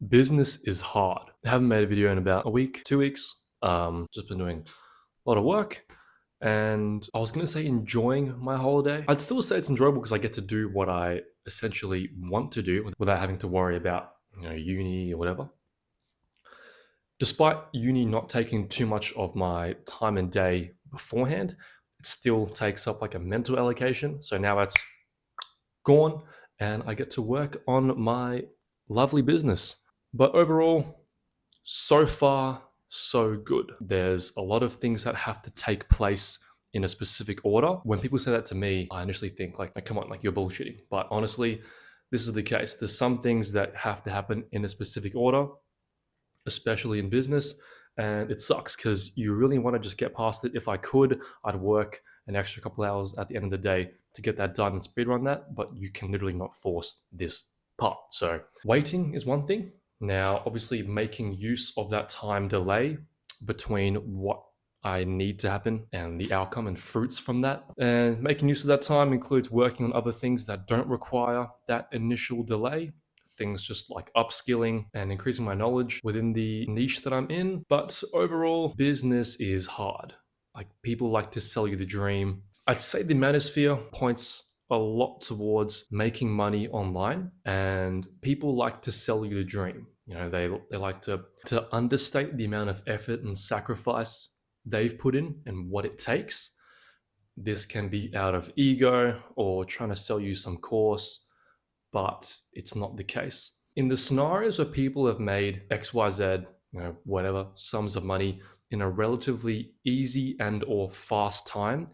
Business is hard. I haven't made a video in about a week, 2 weeks. Just been doing a lot of work. And I was going to say enjoying my holiday. I'd still say it's enjoyable because I get to do what I essentially want to do without having to worry about, uni or whatever. Despite uni not taking too much of my time and day beforehand, it still takes up like a mental allocation. So now that's gone and I get to work on my lovely business. But overall, so far, so good. There's a lot of things that have to take place in a specific order. When people say that to me, I initially think like come on, like you're bullshitting. But honestly, this is the case. There's some things that have to happen in a specific order, especially in business. And it sucks because you really want to just get past it. If I could, I'd work an extra couple hours at the end of the day to get that done and speedrun that, but you can literally not force this part. So waiting is one thing. Now, obviously, making use of that time delay between what I need to happen and the outcome and fruits from that. And making use of that time includes working on other things that don't require that initial delay. Things just like upskilling and increasing my knowledge within the niche that I'm in. But overall, business is hard. Like people like to sell you the dream. I'd say the manosphere points a lot towards making money online, and people like to sell you the dream. They like to understate the amount of effort and sacrifice they've put in and what it takes. This can be out of ego or trying to sell you some course, but it's not the case. In the scenarios where people have made XYZ, whatever sums of money in a relatively easy and or fast time,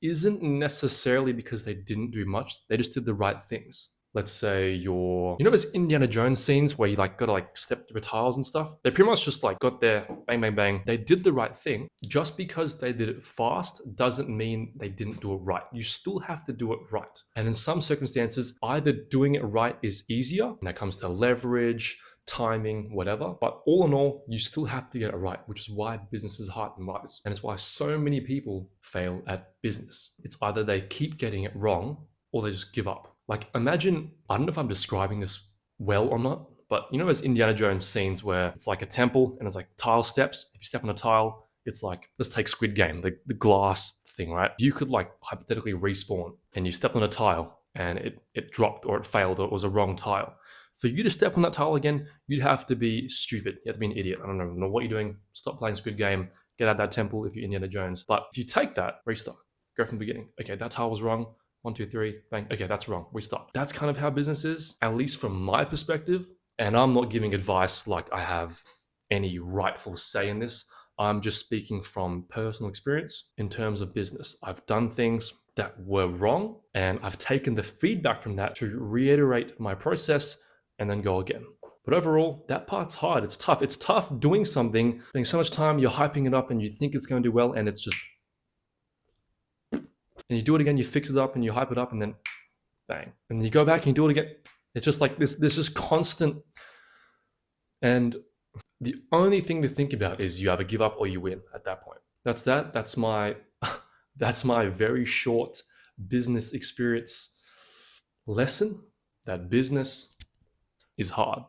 isn't necessarily because they didn't do much. They just did the right things. Let's say those Indiana Jones scenes where you gotta step through tiles and stuff. They pretty much just got there, bang, bang, bang. They did the right thing. Just because they did it fast doesn't mean they didn't do it right. You still have to do it right. And in some circumstances, either doing it right is easier when it comes to leverage, timing, whatever. But all in all, you still have to get it right, which is why business is hard and wise. And it's why so many people fail at business. It's either they keep getting it wrong or they just give up. Imagine, I don't know if I'm describing this well or not, but those Indiana Jones scenes where it's like a temple and it's like tile steps. If you step on a tile, it's like, let's take Squid Game, the glass thing, right? You could hypothetically respawn and you stepped on a tile and it dropped or it failed or it was a wrong tile. For you to step on that tile again, you'd have to be stupid. You have to be an idiot. I don't know what you're doing. Stop playing Squid Game. Get out of that temple if you're Indiana Jones. But if you take that, restart. Go from the beginning. Okay, that tile was wrong. 1, 2, 3, bang. Okay, that's wrong. Restart. That's kind of how business is, at least from my perspective. And I'm not giving advice like I have any rightful say in this. I'm just speaking from personal experience in terms of business. I've done things that were wrong, and I've taken the feedback from that to reiterate my process and then go again. But overall, that part's hard. It's tough. It's tough doing something, spending so much time, you're hyping it up and you think it's going to do well, and it's just, and you do it again, you fix it up and you hype it up, and then bang. And then you go back and you do it again. It's just like this just constant. And the only thing to think about is you either give up or you win at that point. That's that. That's my that's my very short business experience lesson, that business is hard.